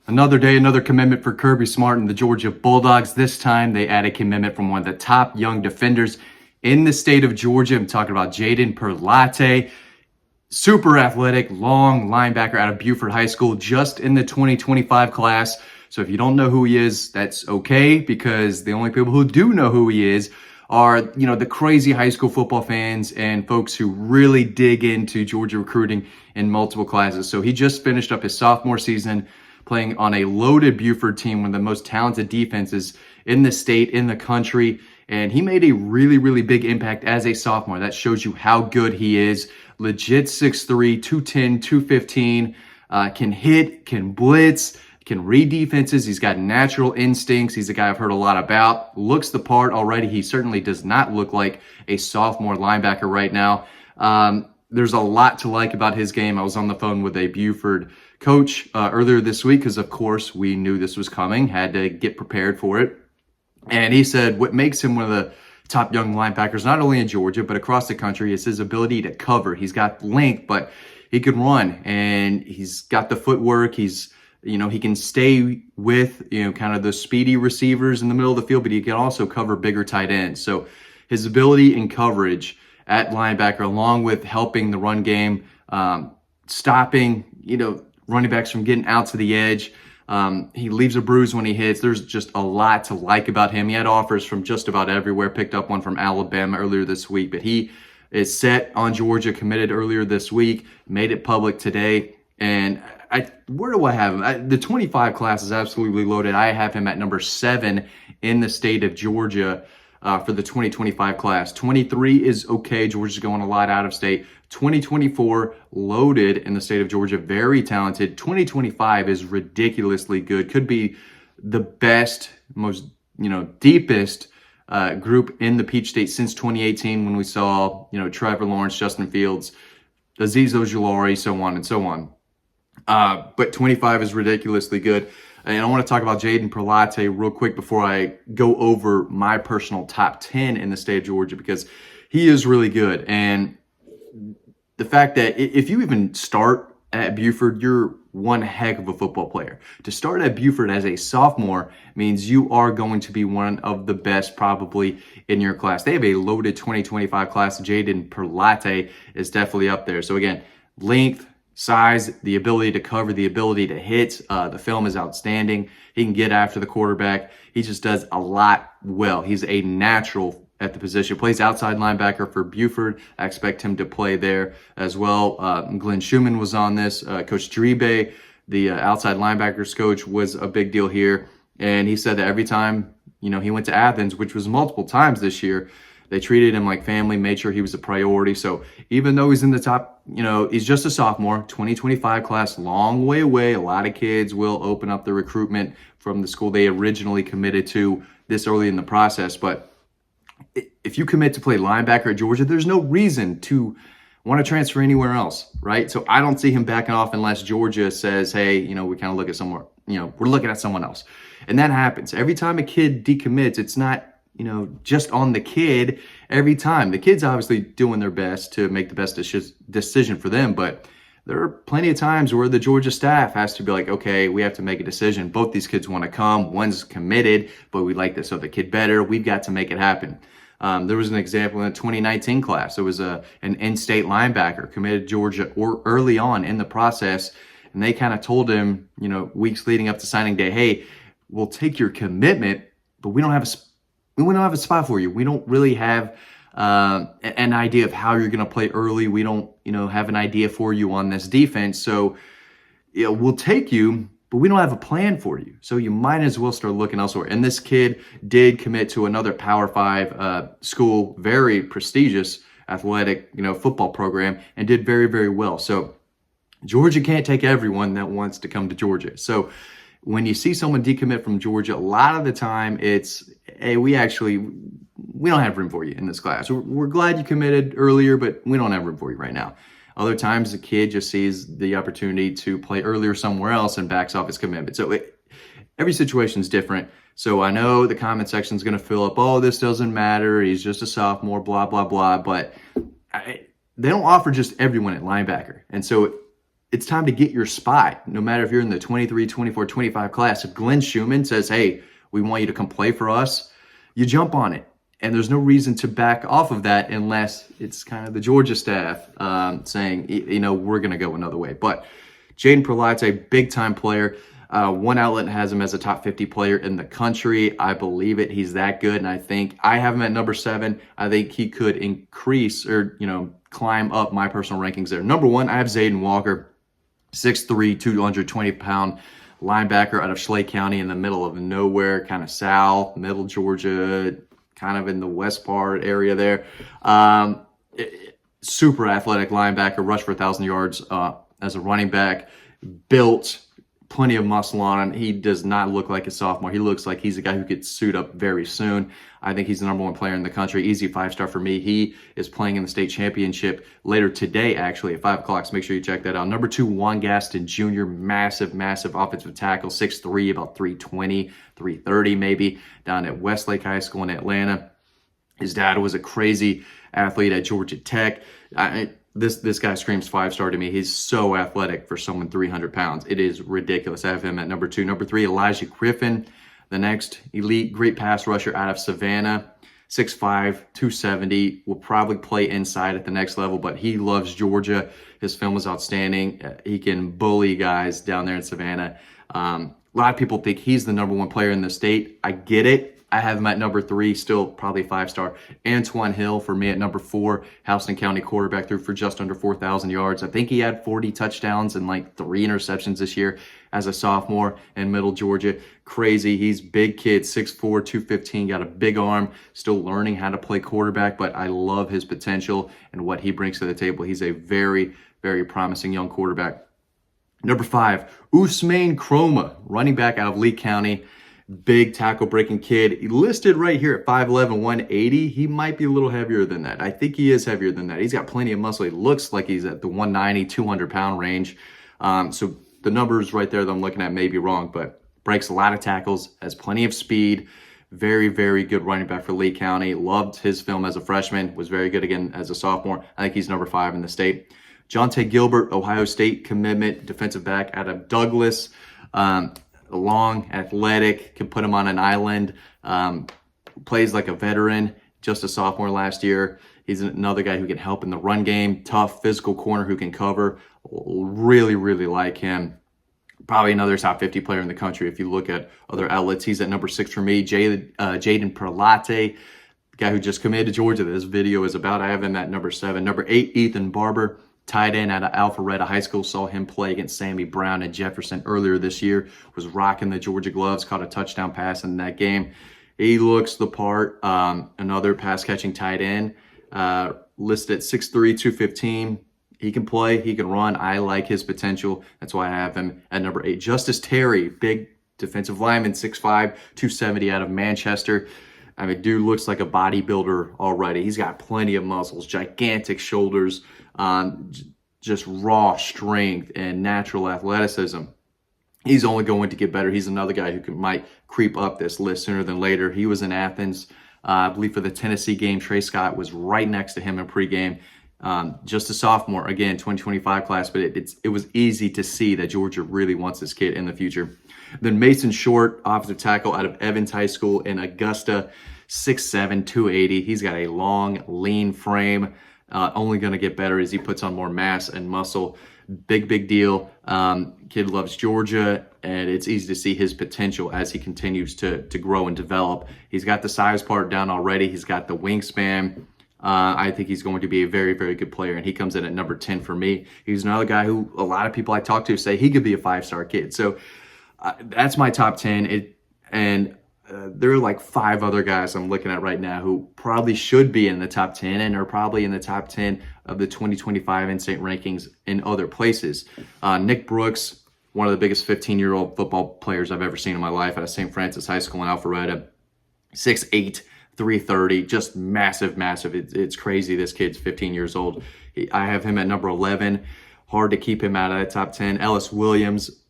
Another day, another commitment for Kirby Smart and the Georgia Bulldogs. This time, they add a commitment from one of the top young defenders in the state of Georgia. I'm talking about Jaden Perlatte. Super athletic, long linebacker out of Buford High School, just in the 2025 class. So if you don't know who he is, that's okay, because the only people who do know who he is are, the crazy high school football fans and folks who really dig into Georgia recruiting in multiple classes. So he just finished up his sophomore season playing on a loaded Buford team, one of the most talented defenses in the state, in the country. And he made a really, really big impact as a sophomore. That shows you how good he is. Legit 6'3", 210, 215, can hit, can blitz, can read defenses. He's got natural instincts. He's a guy I've heard a lot about. Looks the part already. He certainly does not look like a sophomore linebacker right now. There's a lot to like about his game. I was on the phone with a Buford coach earlier this week because, of course, we knew this was coming, had to get prepared for it. And he said what makes him one of the top young linebackers, not only in Georgia, but across the country, is his ability to cover. He's got length, but he can run, and he's got the footwork. He's, he can stay with, kind of the speedy receivers in the middle of the field, but he can also cover bigger tight ends. So his ability in coverage at linebacker, along with helping the run game, stopping, running backs from getting out to the edge. He leaves a bruise when he hits. There's just a lot to like about him. He had offers from just about everywhere, picked up one from Alabama earlier this week, but he is set on Georgia, committed earlier this week, made it public today. And where do I have him? The 25 class is absolutely loaded. I have him at number 7 in the state of Georgia for the 2025 class. 23 is okay. Georgia's going a lot out of state. 2024 loaded in the state of Georgia, very talented. 2025 is ridiculously good. Could be the best, most, deepest group in the Peach State since 2018 when we saw, Trevor Lawrence, Justin Fields, Azeez Ojulari, so on and so on. But 25 is ridiculously good. And I want to talk about Jaden Perlatte real quick before I go over my personal top 10 in the state of Georgia, because he is really good. And the fact that if you even start at Buford, you're one heck of a football player. To start at Buford as a sophomore means you are going to be one of the best probably in your class. They have a loaded 2025 class. Jaden Perlatte is definitely up there. So again, length, size, the ability to cover, the ability to hit. The film is outstanding. He can get after the quarterback. He just does a lot well. He's a natural at the position. Plays outside linebacker for Buford. I expect him to play there as well. Glenn Schumann was on this. Coach Dribe, the outside linebackers coach, was a big deal here. And he said that every time, he went to Athens, which was multiple times this year, they treated him like family, made sure he was a priority. So even though he's in the top, he's just a sophomore, 2025 class, long way away. A lot of kids will open up the recruitment from the school they originally committed to this early in the process. But if you commit to play linebacker at Georgia, there's no reason to want to transfer anywhere else, right? So I don't see him backing off unless Georgia says, hey, we kind of look at somewhere, we're looking at someone else. And that happens. Every time a kid decommits, it's not, just on the kid every time. The kid's obviously doing their best to make the best decision for them, but there are plenty of times where the Georgia staff has to be like, okay, we have to make a decision. Both these kids want to come. One's committed, but we like this other kid better. We've got to make it happen. There was an example in the 2019 class. It was an in-state linebacker committed to Georgia early on in the process, and they kind of told him, weeks leading up to signing day, hey, we'll take your commitment, but we don't have a spot for you. We don't really have an idea of how you're going to play early. We don't, have an idea for you on this defense. So, we'll take you, but we don't have a plan for you. So you might as well start looking elsewhere. And this kid did commit to another Power 5 school, very prestigious athletic, football program, and did very, very well. So Georgia can't take everyone that wants to come to Georgia. So when you see someone decommit from Georgia, a lot of the time it's, hey, we don't have room for you in this class. We're glad you committed earlier, but we don't have room for you right now. Other times the kid just sees the opportunity to play earlier somewhere else and backs off his commitment. So every situation is different. So I know the comment section is going to fill up, oh, this doesn't matter. He's just a sophomore, blah, blah, blah. But they don't offer just everyone at linebacker. And so it's time to get your spot. No matter if you're in the 23, 24, 25 class, if Glenn Schumann says, hey, we want you to come play for us, you jump on it. And there's no reason to back off of that unless it's kind of the Georgia staff saying, we're going to go another way. But Jaden Perlatte, big-time player. One outlet has him as a top 50 player in the country. I believe it. He's that good. And I think I have him at number 7. I think he could increase or, climb up my personal rankings there. Number 1, I have Zayden Walker, 6'3", 220-pound linebacker out of Schley County in the middle of nowhere, kind of south, middle Georgia, kind of in the west part area there. Super athletic linebacker, rushed for 1,000 yards as a running back, built, plenty of muscle on him. He does not look like a sophomore. He looks like he's a guy who could suit up very soon. I think he's the number 1 player in the country. Easy 5-star for me. He is playing in the state championship later today, actually, at 5 o'clock. So make sure you check that out. Number 2, DAWGSTRUCTION Jr., massive offensive tackle, 6'3", about 320, 330 maybe, down at Westlake High School in Atlanta. His dad was a crazy athlete at Georgia Tech. This guy screams 5-star to me. He's so athletic for someone 300 pounds. It is ridiculous. I have him at number 2. Number 3, Elijah Griffin, the next elite great pass rusher out of Savannah, 6'5", 270, will probably play inside at the next level, but he loves Georgia. His film is outstanding. He can bully guys down there in Savannah. A lot of people think he's the number 1 player in the state. I get it. I have him at number 3, still probably 5-star. Antoine Hill for me at number 4, Houston County quarterback, threw for just under 4,000 yards. I think he had 40 touchdowns and like 3 interceptions this year as a sophomore in Middle Georgia. Crazy. He's big kid, 6'4", 215, got a big arm, still learning how to play quarterback, but I love his potential and what he brings to the table. He's a very, very promising young quarterback. Number 5, Usman Chroma, running back out of Lee County. Big tackle breaking kid. He listed right here at 5'11", 180. He might be a little heavier than that. I think he is heavier than that. He's got plenty of muscle. He looks like he's at the 190, 200-pound range. So the numbers right there that I'm looking at may be wrong, but breaks a lot of tackles, has plenty of speed. Very, very good running back for Lee County. Loved his film as a freshman. Was very good again as a sophomore. I think he's number 5 in the state. Jonte Gilbert, Ohio State commitment, defensive back out of Douglas. Long, athletic, can put him on an island, plays like a veteran, just a sophomore last year. He's another guy who can help in the run game, tough, physical corner who can cover. Really, really like him. Probably another top 50 player in the country if you look at other outlets. He's at number 6 for me. Jaden Perlatte, the guy who just committed to Georgia that this video is about. I have him at number 7. Number 8, Ethan Barber, tight end out of Alpharetta High School. Saw him play against Sammy Brown and Jefferson earlier this year. Was rocking the Georgia gloves, caught a touchdown pass in that game. He looks the part. Another pass-catching tight end. Listed at 6'3", 215. He can play. He can run. I like his potential. That's why I have him at number 8. Justice Terry, big defensive lineman, 6'5", 270 out of Manchester. I mean, dude looks like a bodybuilder already. He's got plenty of muscles, gigantic shoulders, just raw strength and natural athleticism. He's only going to get better. He's another guy who might creep up this list sooner than later. He was in Athens, I believe, for the Tennessee game. Trey Scott was right next to him in pregame. Just a sophomore, again, 2025 class, but it was easy to see that Georgia really wants this kid in the future. Then Mason Short, offensive tackle out of Evans High School in Augusta, 6'7", 280. He's got a long, lean frame. Only going to get better as he puts on more mass and muscle. Big deal. Kid loves Georgia, and it's easy to see his potential as he continues to grow and develop. He's got the size part down already. He's got the wingspan. I think he's going to be a very, very good player, and he comes in at number 10 for me. He's another guy who a lot of people I talk to say he could be a 5-star kid. So that's my top 10. There are like 5 other guys I'm looking at right now who probably should be in the top 10 and are probably in the top 10 of the 2025 in-state rankings in other places. Nick Brooks, one of the biggest 15-year-old football players I've ever seen in my life out of St. Francis High School in Alpharetta, 6'8", 330, just massive. It's crazy. This kid's 15 years old. I have him at number 11. Hard to keep him out of that top 10. Ellis Williams,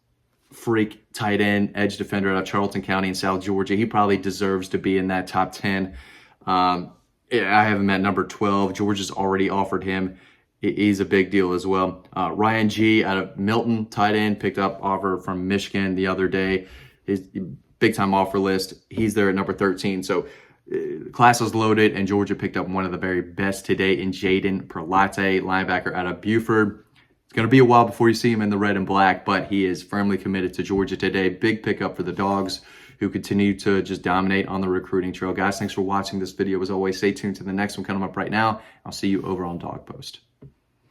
freak tight end, edge defender out of Charlton County in South Georgia. He probably deserves to be in that top 10. I have him at number 12. Georgia's already offered him He's a big deal as well. Ryan G out of Milton, tight end, picked up offer from Michigan the other day. His big time offer list. He's there at number 13. So class is loaded, and Georgia picked up one of the very best today in Jaden Perlatte, linebacker out of Buford. It's going to be a while before you see him in the red and black, but he is firmly committed to Georgia today. Big pickup for the Dogs, who continue to just dominate on the recruiting trail. Guys, thanks for watching this video. As always, stay tuned to the next one coming up right now. I'll see you over on Dog Post.